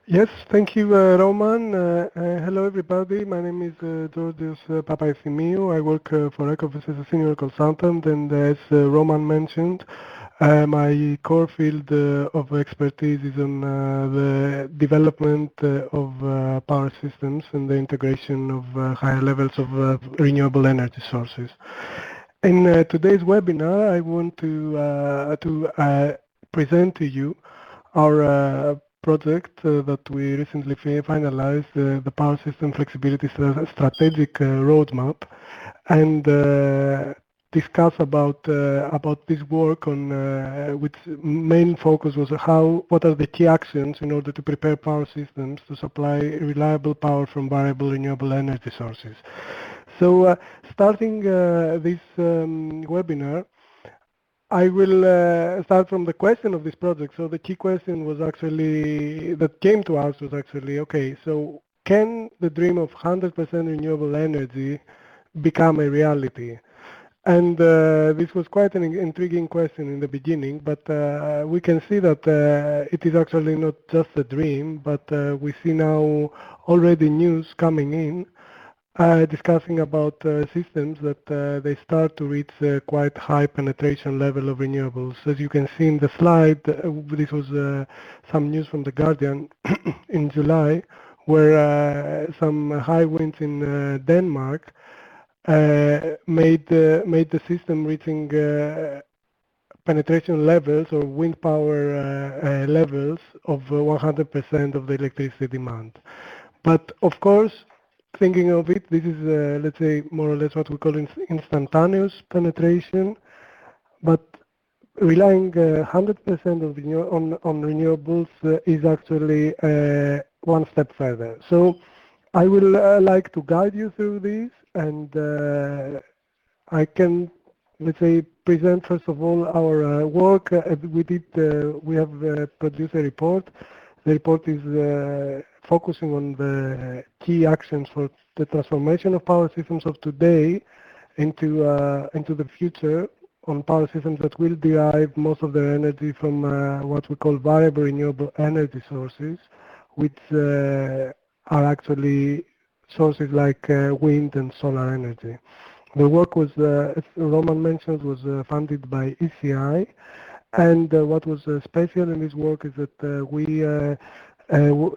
Yes, thank you, Roman. Hello, everybody. My name is Georgios Papaithimiou. I work for Ecofys as a senior consultant, and as Roman mentioned, my core field of expertise is on the development of power systems and the integration of higher levels of renewable energy sources. In today's webinar, I want to present to you our project that we recently finalized, the Power System Flexibility Strategic Roadmap, and discuss about this work on which main focus was what are the key actions in order to prepare power systems to supply reliable power from variable renewable energy sources. So starting this webinar, I will start from the question of this project. So the key question was actually, that came to us was actually, okay, so can the dream of 100% renewable energy become a reality? And this was quite an intriguing question in the beginning, but we can see that it is actually not just a dream, but we see now already news coming in discussing about systems that they start to reach quite high penetration level of renewables. As you can see in the slide, this was some news from The Guardian in July, where some high winds in Denmark made the system reaching penetration levels or wind power levels of 100% of the electricity demand. But of course, thinking of it, this is, let's say, more or less what we call instantaneous penetration, but relying 100% on renewables is actually one step further. So I will like to guide you through this, and I can, let's say, present first of all our work. We have produced a report. The report is focusing on the key actions for the transformation of power systems of today into the future, on power systems that will derive most of their energy from what we call variable renewable energy sources, which are actually sources like wind and solar energy. The work was, as Roman mentioned, was funded by ECI, and what was special in this work is that we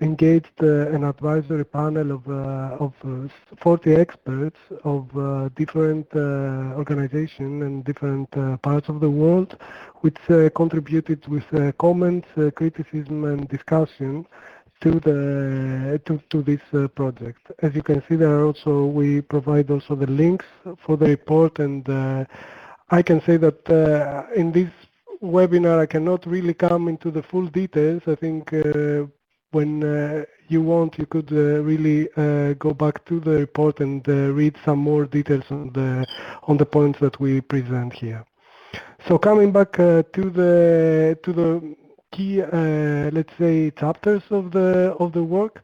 engaged an advisory panel of 40 experts of different organizations and different parts of the world, which contributed with comments, criticism, and discussion to this project. As you can see, we provide also the links for the report, and I can say that in this webinar I cannot really come into the full details. I think when you want, you could really go back to the report and read some more details on the points that we present here. So coming back to the key, let's say, chapters of the work,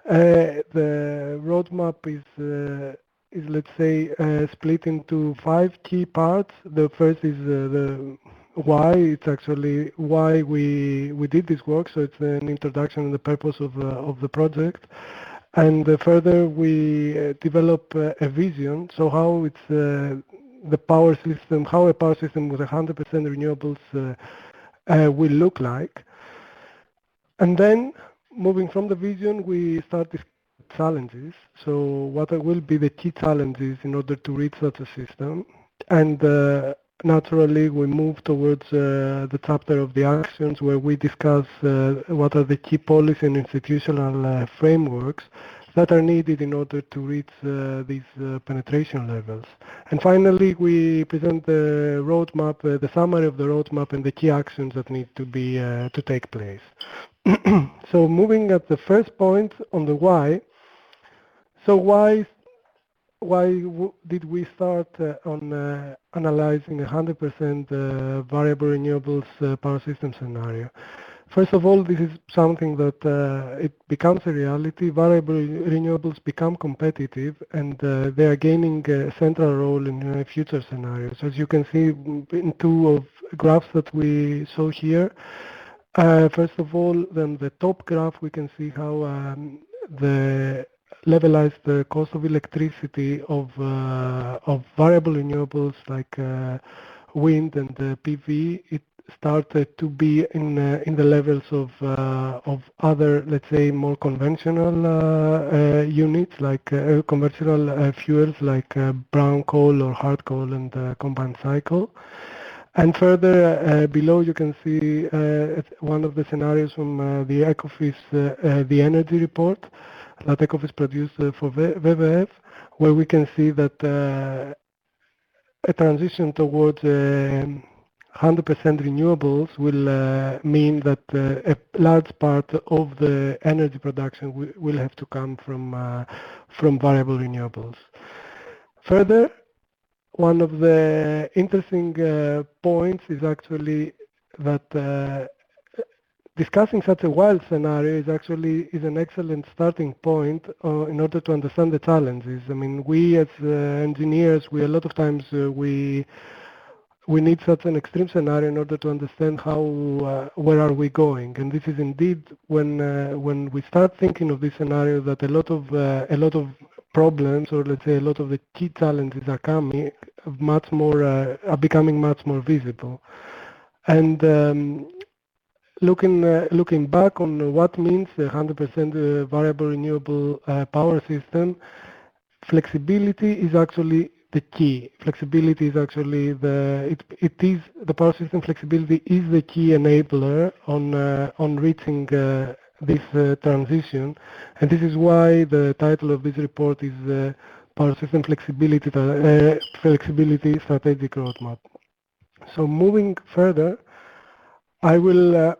the roadmap is let's say split into 5 key parts. The first is the why. It's actually why we did this work. So it's an introduction and the purpose of the project. And further, we develop a vision. So how it's the power system, how a power system with 100% renewables will look like. And then, moving from the vision, we start discussing challenges. So what will be the key challenges in order to reach such a system? And naturally, we move towards the chapter of the actions, where we discuss what are the key policy and institutional frameworks that are needed in order to reach these penetration levels. And finally, we present the roadmap, the summary of the roadmap, and the key actions that need to take place. So moving at the first point on the why. So why did we start on analyzing 100% variable renewables power system scenario? First of all, this is something that it becomes a reality. Variable renewables become competitive, and they are gaining a central role in future scenarios. As you can see in 2 of graphs that we saw here, First of all, then the top graph, we can see how the levelized the cost of electricity of variable renewables like wind and PV. It started to be in the levels of other, let's say, more conventional units like conventional fuels like brown coal or hard coal and combined cycle. And further below, you can see one of the scenarios from the Ecofis, the energy report that Ecofis produced for vRES, where we can see that a transition towards 100% renewables will mean that a large part of the energy production will have to come from variable renewables. Further, one of the interesting points is actually that discussing such a wild scenario is an excellent starting point in order to understand the challenges. I mean, we as engineers, we a lot of times we need such an extreme scenario in order to understand how where are we going. And this is indeed when we start thinking of this scenario that a lot of problems, or let's say a lot of the key challenges are becoming much more visible. And looking back on what means a 100% variable renewable power system, flexibility is actually the key. Flexibility is actually the power system flexibility is the key enabler on reaching this transition, and this is why the title of this report is Power System Flexibility Strategic Roadmap. So moving further, I will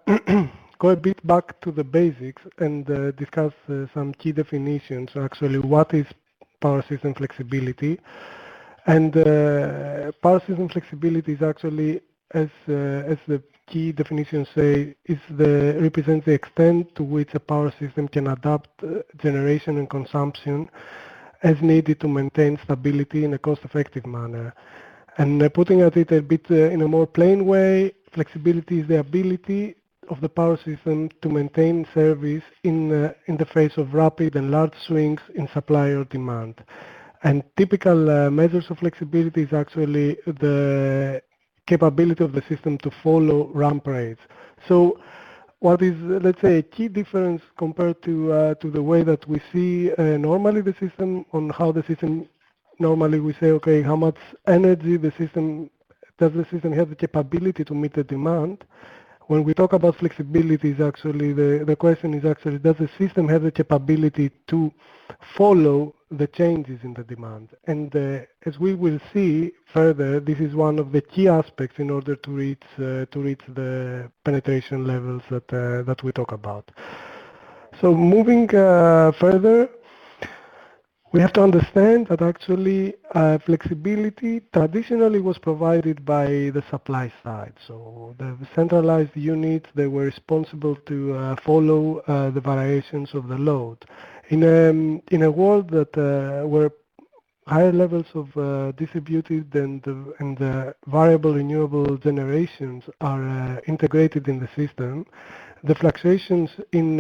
go a bit back to the basics and discuss some key definitions. Actually, what is power system flexibility? And power system flexibility is actually, as the key definitions say, represents the extent to which a power system can adapt generation and consumption as needed to maintain stability in a cost-effective manner. And putting at it a bit in a more plain way, flexibility is the ability of the power system to maintain service in the face of rapid and large swings in supply or demand. And typical measures of flexibility is actually the capability of the system to follow ramp rates. So what is, let's say, a key difference compared to the way that we see normally the system, on how the system, normally we say, okay, how much energy does the system have the capability to meet the demand? When we talk about flexibility, is actually the question is actually, does the system have the capability to follow the changes in the demand? And as we will see further, this is one of the key aspects in order to reach the penetration levels that we talk about. So moving further, we have to understand that actually flexibility traditionally was provided by the supply side. So the centralized units, they were responsible to follow the variations of the load. In a world that where higher levels of distributed and variable renewable generations are integrated in the system, the fluctuations in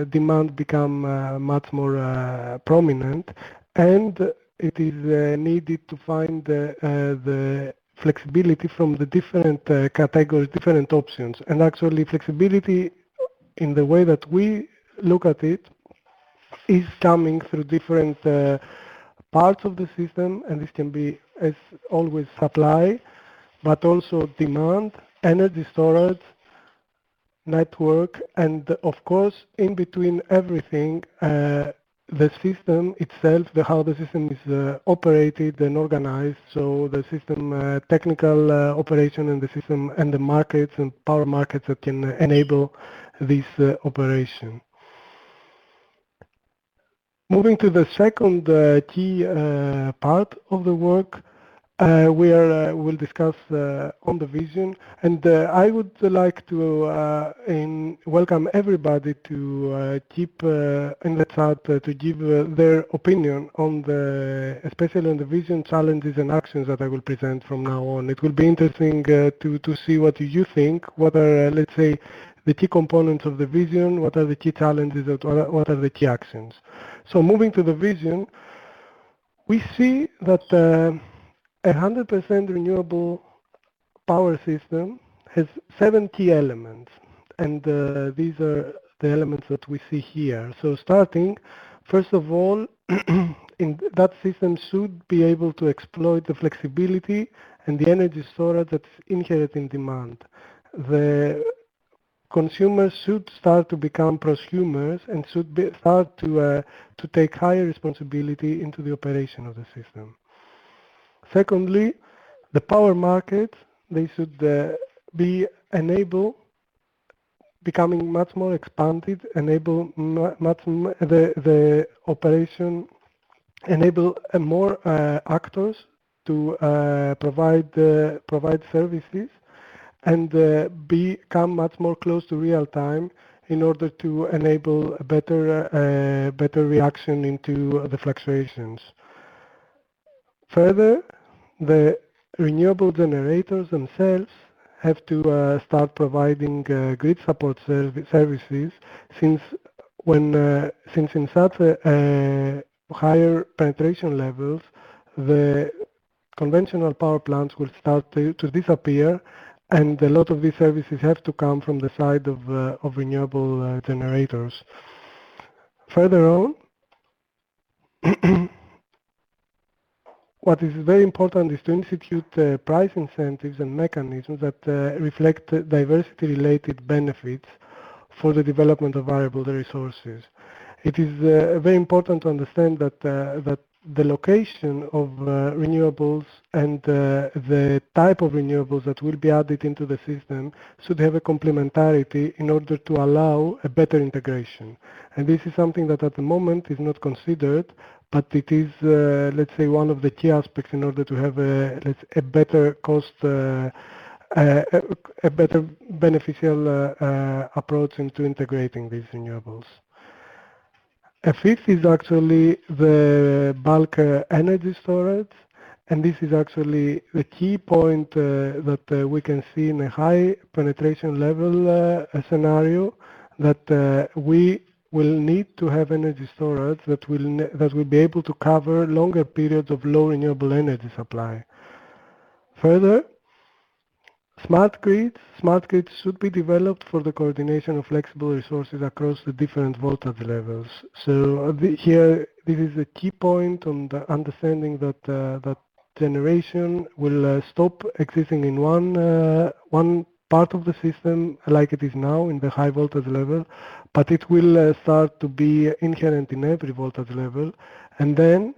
demand become much more prominent, and it is needed to find the flexibility from the different categories, different options. And actually flexibility, in the way that we look at it, is coming through different parts of the system, and this can be, as always, supply, but also demand, energy storage, network, and of course, in between everything, the system itself, how the system is operated and organized. So the system technical operation and the system and the markets and power markets that can enable this operation. Moving to the second key part of the work, we'll discuss on the vision, and I would like to welcome everybody to keep in the chat to give their opinion on especially on the vision, challenges, and actions that I will present from now on. It will be interesting to see what you think. What are, let's say, the key components of the vision, what are the key challenges, what are the key actions. So moving to the vision, we see that 100% renewable power system has 7 key elements, and these are the elements that we see here. So starting, first of all, in that system should be able to exploit the flexibility and the energy storage that's inherent in demand. The consumers should start to become prosumers and should start to take higher responsibility into the operation of the system. Secondly, the power markets, they should be becoming much more expanded, enable the operation, enable more actors to provide services, and become much more close to real time in order to enable a better reaction into the fluctuations. Further, the renewable generators themselves have to start providing grid support services, since in such higher penetration levels, the conventional power plants will start to disappear, and a lot of these services have to come from the side of renewable generators. Further on, what is very important is to institute price incentives and mechanisms that reflect diversity-related benefits for the development of variable resources. It is very important to understand that the location of renewables and the type of renewables that will be added into the system should have a complementarity in order to allow a better integration. And this is something that at the moment is not considered, but it is, let's say, one of the key aspects in order to have a better cost, a better beneficial approach into integrating these renewables. A fifth is actually the bulk energy storage, and this is actually the key point that we can see in a high penetration level scenario, that we will need to have energy storage that will be able to cover longer periods of low renewable energy supply. Further, smart grids should be developed for the coordination of flexible resources across the different voltage levels. So here, this is a key point on the understanding that that generation will stop existing in one part of the system like it is now in the high voltage level, but it will start to be inherent in every voltage level, and then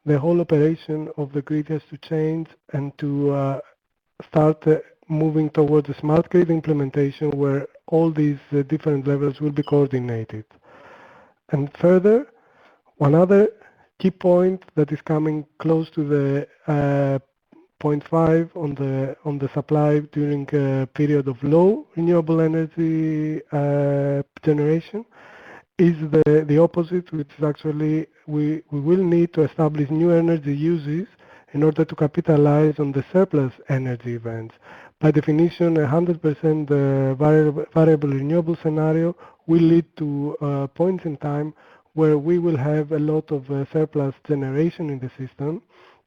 the whole operation of the grid has to change and to start moving towards a smart grid implementation where all these different levels will be coordinated. And further, one other key point that is coming close to the 0.5 on the supply during a period of low renewable energy generation is the opposite, which is actually we will need to establish new energy uses in order to capitalize on the surplus energy events. By definition, 100% variable renewable scenario will lead to points in time where we will have a lot of surplus generation in the system,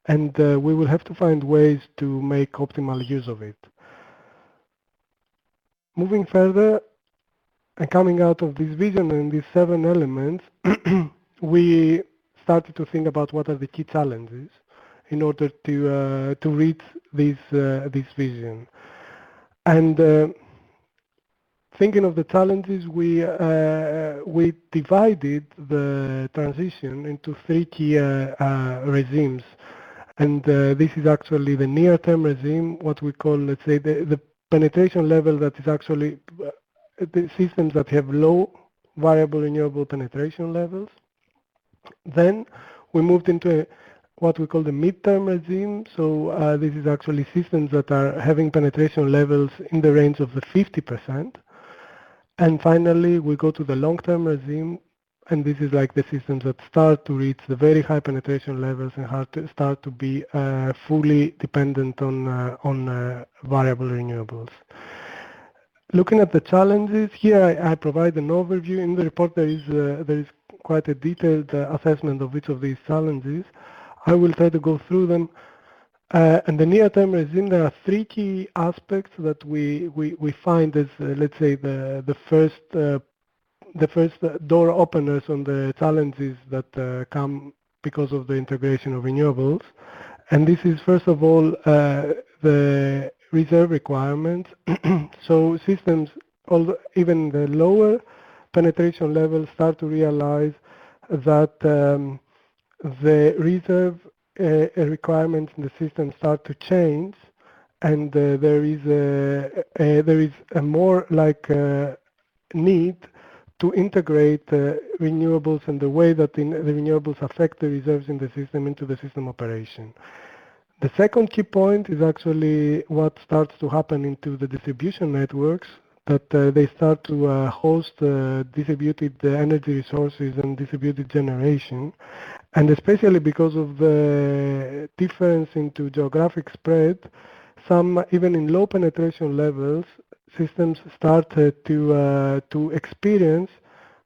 and we will have to find ways to make optimal use of it. Moving further, and coming out of this vision and these 7 elements, we started to think about what are the key challenges in order to reach this vision. And thinking of the challenges, we divided the transition into 3 key regimes. And this is actually the near-term regime, what we call, let's say, the penetration level that is actually the systems that have low variable renewable penetration levels. Then we moved into what we call the mid-term regime. So this is actually systems that are having penetration levels in the range of the 50%. And finally, we go to the long-term regime, and this is like the systems that start to reach the very high penetration levels and start to be fully dependent on variable renewables. Looking at the challenges, here I provide an overview. In the report there is quite a detailed assessment of each of these challenges. I will try to go through them. And the near-term regime, there are three key aspects that we find as, let's say, the first door openers on the challenges that come because of the integration of renewables. And this is, first of all, the reserve requirements. So systems, even the lower penetration levels, start to realize that the reserve requirements in the system start to change, and there is a more like need to integrate renewables and the way that the renewables affect the reserves in the system into the system operation. The second key point is actually what starts to happen into the distribution networks, that they start to host distributed energy resources and distributed generation. And especially because of the difference into geographic spread, some, even in low penetration levels, systems start to experience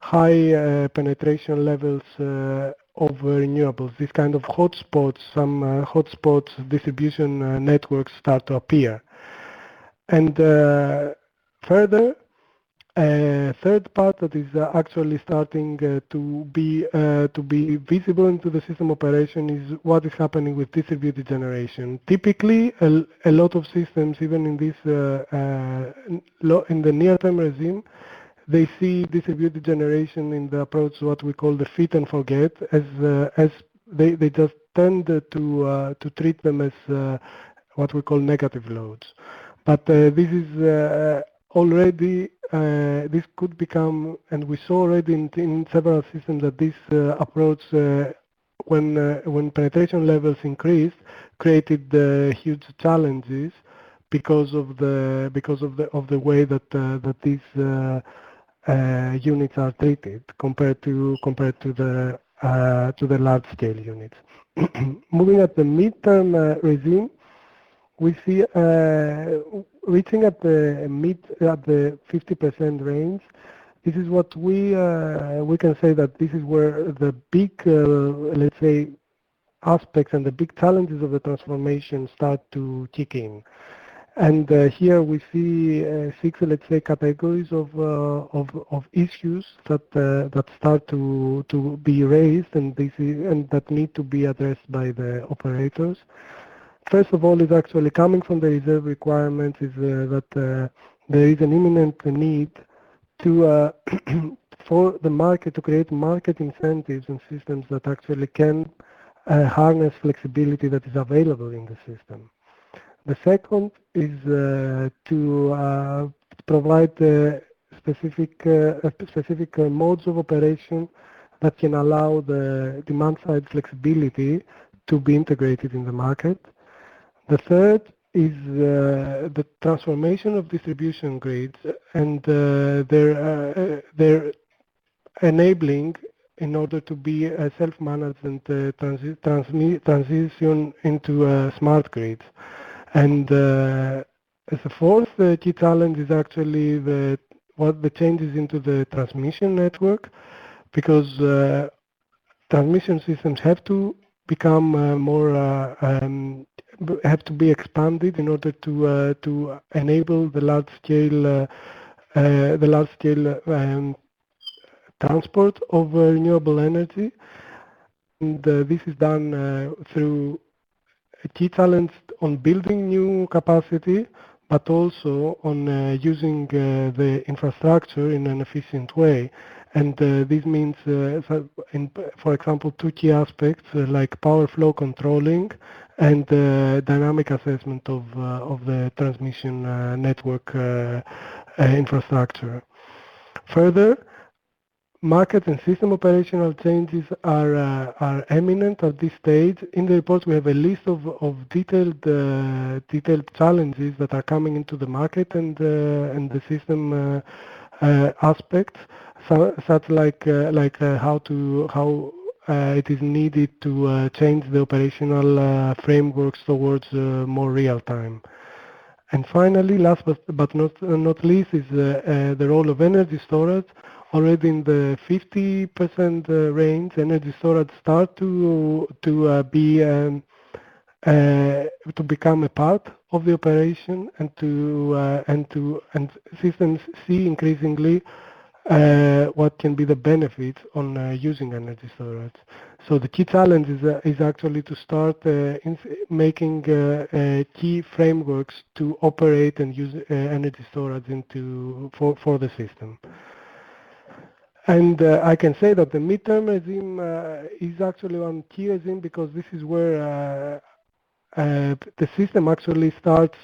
high penetration levels of renewables. These kind of hotspots, some hotspots distribution networks start to appear. And further, a third part that is actually starting to be visible into the system operation is what is happening with distributed generation. Typically, a lot of systems, even in this in the near-term regime, they see distributed generation in the approach what we call the fit and forget, as they just tend to treat them as what we call negative loads. But this is already this could become, and we saw already in several systems that this approach, when penetration levels increased, created huge challenges because of the way that these units are treated compared to the large scale units. Moving at the midterm regime, we see reaching at the 50% range. This is what we can say that this is where the big, let's say, aspects and the big challenges of the transformation start to kick in. And here we see 6, let's say, categories of issues that start to be raised, and that need to be addressed by the operators. First of all, is actually coming from the reserve requirements is that there is an imminent need to for the market to create market incentives and systems that actually can harness flexibility that is available in the system. The second is to provide specific modes of operation that can allow the demand-side flexibility to be integrated in the market. The third is the transformation of distribution grids and their enabling in order to be self-managed and transition into smart grids. And as a fourth key challenge is actually the changes into the transmission network, because transmission systems have to become have to be expanded in order to enable the large scale transport of renewable energy. And this is done through a key challenge on building new capacity, but also on using the infrastructure in an efficient way. And this means, for example, two key aspects like power flow controlling and dynamic assessment of the transmission network infrastructure. Further, market and system operational changes are eminent at this stage. In the report, we have a list of detailed challenges that are coming into the market and the system aspects, such like how it is needed to change the operational frameworks towards more real time. And finally, last but not least, is the role of energy storage. Already in the 50% range, energy storage start to become a part of the operation, and systems see increasingly what can be the benefits on using energy storage. So the key challenge is actually to start making key frameworks to operate and use energy storage for the system. And I can say that the midterm regime is actually one key regime, because this is where the system actually starts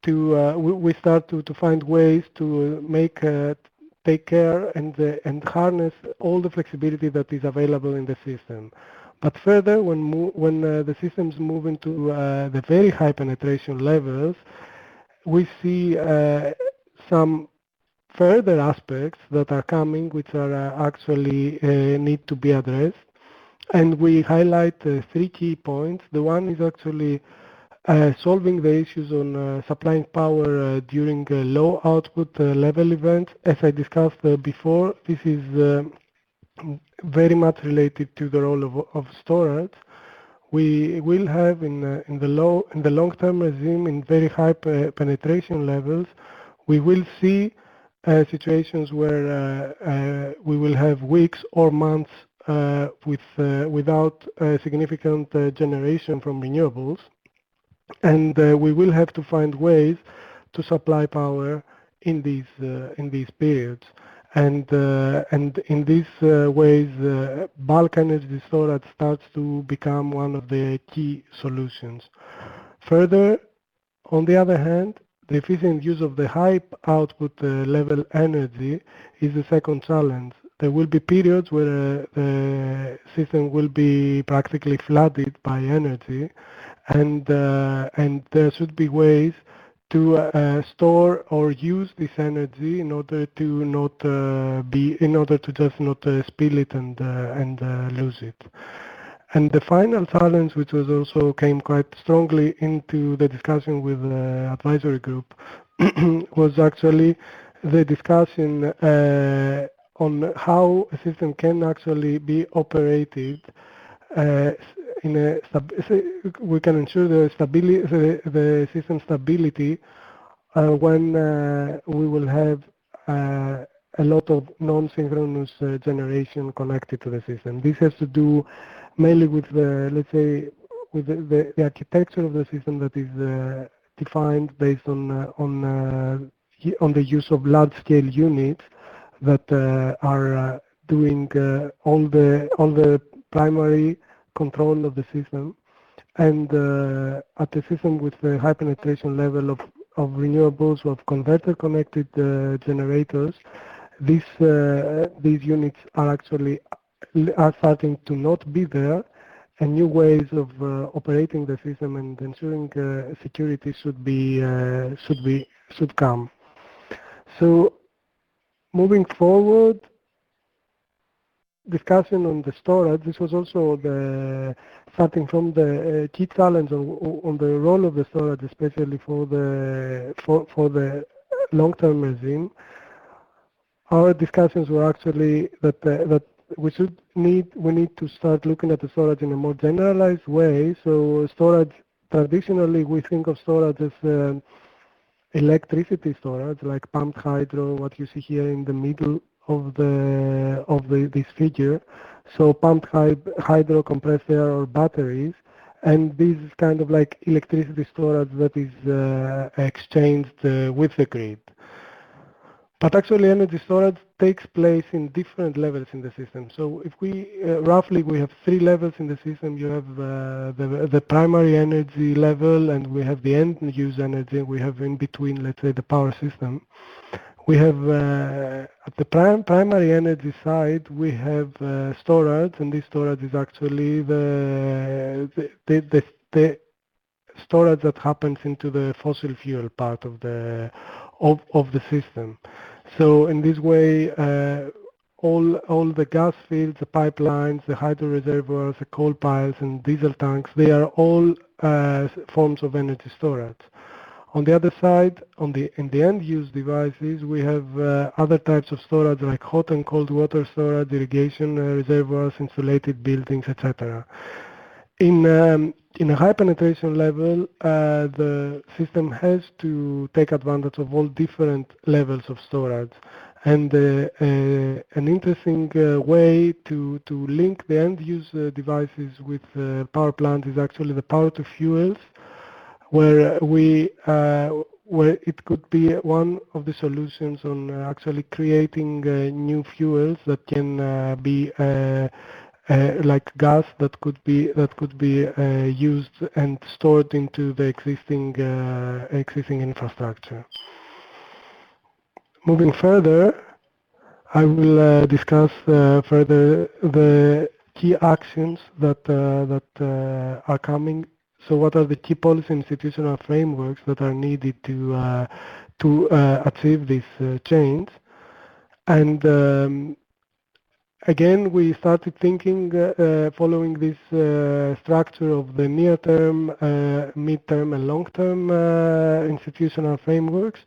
we start to find ways to take care and harness all the flexibility that is available in the system. But further, when the systems move into the very high penetration levels, we see some further aspects that are coming, which are actually need to be addressed. And we highlight three key points. The one is actually solving the issues on supplying power during low output level events. As I discussed before, this is very much related to the role of storage. We will have in the long-term regime, in very high penetration levels, we will see situations where we will have weeks or months without significant generation from renewables, and we will have to find ways to supply power in these periods. And in these ways, bulk energy storage starts to become one of the key solutions. Further, on the other hand, the efficient use of the high output level energy is the second challenge. There will be periods where the system will be practically flooded by energy, and there should be ways to store or use this energy in order to just not spill it and lose it. And the final challenge, which was also came quite strongly into the discussion with the advisory group, was actually the discussion on how a system can actually be operated we can ensure the system stability when we will have a lot of non-synchronous generation connected to the system. This has to do mainly with let's say, with the architecture of the system that is defined based on the use of large-scale units that are doing all the primary control of the system, and at the system with the high penetration level of renewables, of converter connected generators, these units are actually starting to not be there, and new ways of operating the system and ensuring security should come. So moving forward, discussion on the storage. This was also starting from the key challenge on the role of the storage, especially for the long-term regime. Our discussions were actually that we need to start looking at the storage in a more generalized way. So storage, traditionally we think of storage as electricity storage, like pumped hydro, what you see here in the middle of this figure. So pumped hydro, compressed air, or batteries, and this is kind of like electricity storage that is exchanged with the grid. But actually, energy storage takes place in different levels in the system. So if we roughly we have three levels in the system. You have the primary energy level, and we have the end use energy. We have in between, let's say, the power system. We have at the primary energy side, we have storage, and this storage is actually the storage that happens into the fossil fuel part of the system. So in this way, all the gas fields, the pipelines, the hydro reservoirs, the coal piles, and diesel tanks, they are all forms of energy storage. On the other side, in the end-use devices, we have other types of storage like hot and cold water storage, irrigation reservoirs, insulated buildings, etc. In a high penetration level, the system has to take advantage of all different levels of storage. And an interesting way to link the end-use devices with power plant is actually the power-to-fuels, where where it could be one of the solutions on actually creating new fuels that can be like gas that could be used and stored into the existing infrastructure. Moving further, I will discuss further the key actions that are coming. So, what are the key policy institutional frameworks that are needed to achieve this change? And again, we started thinking following this structure of the near-term, mid-term, and long-term institutional frameworks.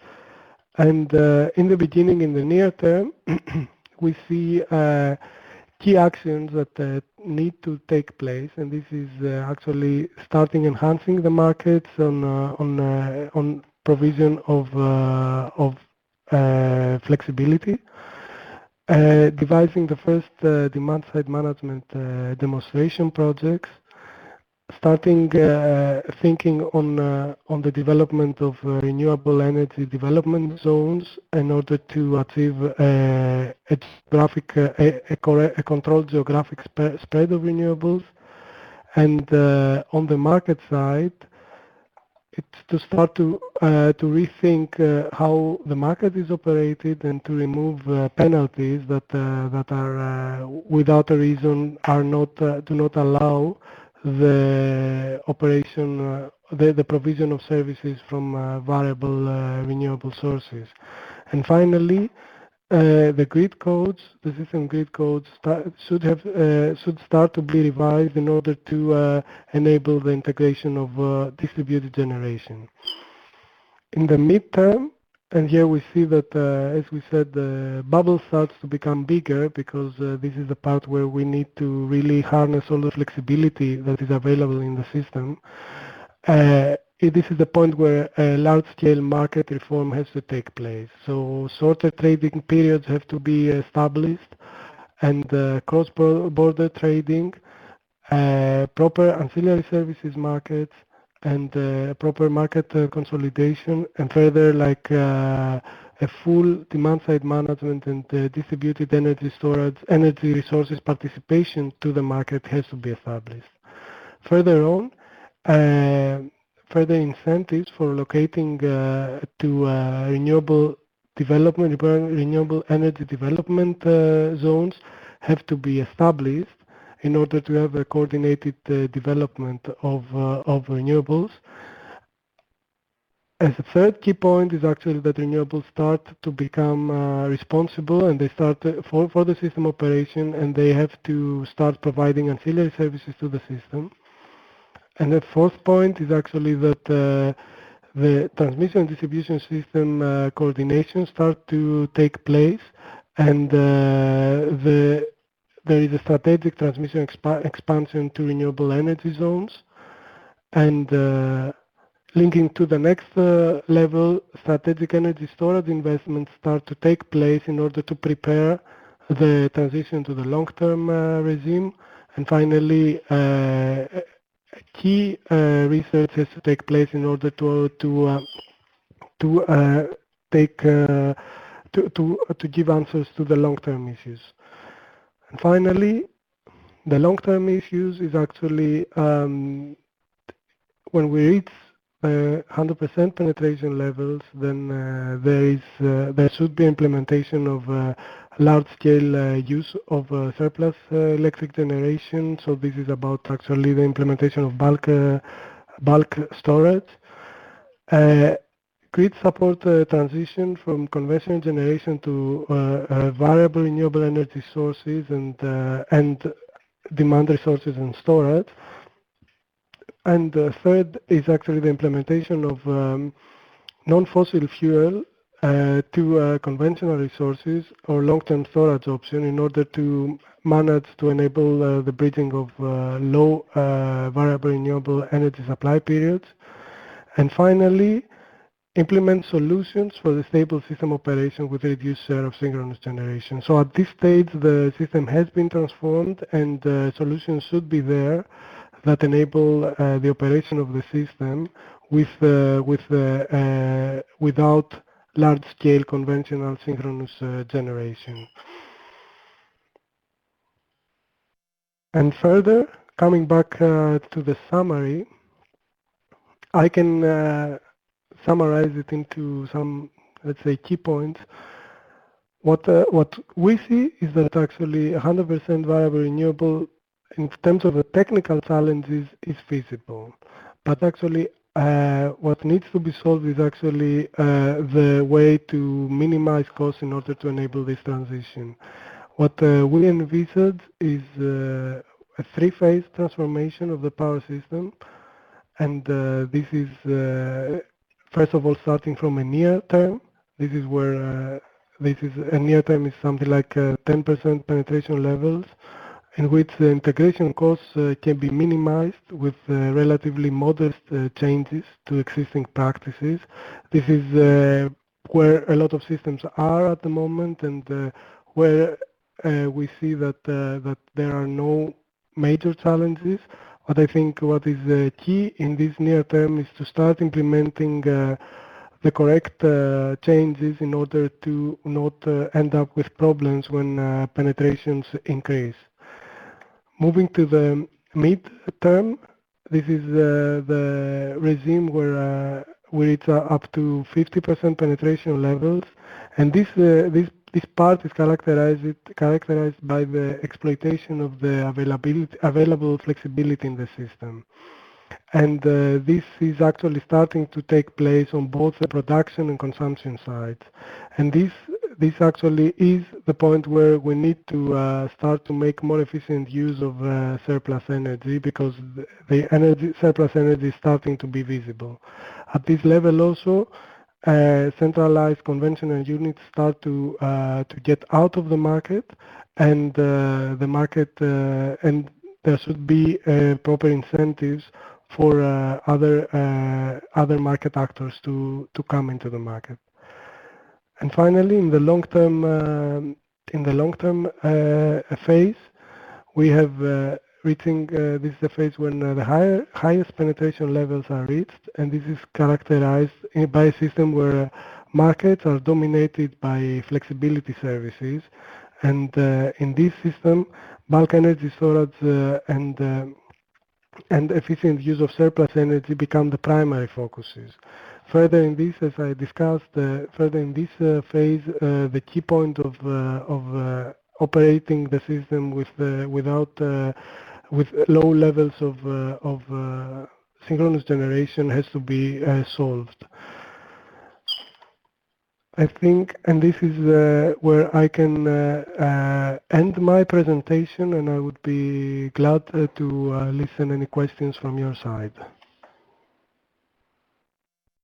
And in the beginning, in the near term, we see key actions that need to take place, and this is actually starting enhancing the markets on provision of flexibility. Devising the first demand-side management demonstration projects, starting thinking on the development of renewable energy development zones in order to achieve a controlled geographic spread of renewables, and on the market side, it's to start to rethink how the market is operated and to remove penalties that are without a reason do not allow the operation, the provision of services from variable renewable sources. And finally, the grid codes, the system grid codes should start to be revised in order to enable the integration of distributed generation. In the midterm, and here we see that, as we said, the bubble starts to become bigger because this is the part where we need to really harness all the flexibility that is available in the system. This is the point where a large-scale market reform has to take place. So shorter trading periods have to be established, and cross-border trading, proper ancillary services markets, and proper market consolidation, and further like a full demand-side management and distributed energy storage, energy resources participation to the market has to be established. Further on, further incentives for locating to renewable development, renewable energy development zones have to be established in order to have a coordinated development of renewables. As a third key point is actually that renewables start to become responsible, and they start for the system operation, and they have to start providing ancillary services to the system. And the fourth point is actually that the transmission and distribution system coordination start to take place, and there is a strategic transmission expansion to renewable energy zones, and linking to the next level, strategic energy storage investments start to take place in order to prepare the transition to the long-term regime. And finally, key research has to take place in order to give answers to the long-term issues. And finally, the long-term issues is actually when we reach 100% penetration levels, then there should be implementation of large-scale use of surplus electric generation. So this is about actually the implementation of bulk storage. Grid support transition from conventional generation to variable renewable energy sources and demand resources and storage. And third is actually the implementation of non-fossil fuel to conventional resources or long-term storage option in order to manage to enable the bridging of low variable renewable energy supply periods. And finally, implement solutions for the stable system operation with reduced share of synchronous generation. So at this stage, the system has been transformed, and solutions should be there that enable the operation of the system without large-scale conventional synchronous generation. And further, coming back to the summary, I can summarize it into some, let's say, key points. What we see is that actually 100% variable renewable in terms of the technical challenges is feasible. But actually what needs to be solved is actually the way to minimize costs in order to enable this transition. What we envisage is a three-phase transformation of the power system. And this is, first of all, starting from a near term. This is where this is a near term is something like 10% penetration levels, in which the integration costs can be minimized with relatively modest changes to existing practices. This is where a lot of systems are at the moment, and where we see that that there are no major challenges. But I think what is key in this near term is to start implementing the correct changes in order to not end up with problems when penetrations increase. Moving to the mid-term, this is the regime where we reach up to 50% penetration levels, and this part is characterized by the exploitation of the available flexibility in the system. And this is actually starting to take place on both the production and consumption sides. And this actually is the point where we need to start to make more efficient use of surplus energy, because the surplus energy is starting to be visible. At this level also, centralized conventional units start to get out of the market, and and there should be proper incentives for other market actors to come into the market. And finally, in the long term phase, we have reaching this is the phase when the highest penetration levels are reached, and this is characterized by a system where markets are dominated by flexibility services, and in this system, bulk energy storage and efficient use of surplus energy become the primary focuses. Further in this, as I discussed, further in this phase, the key point of operating the system with low levels of synchronous generation has to be solved. I think, and this is where I can end my presentation, and I would be glad to listen any questions from your side.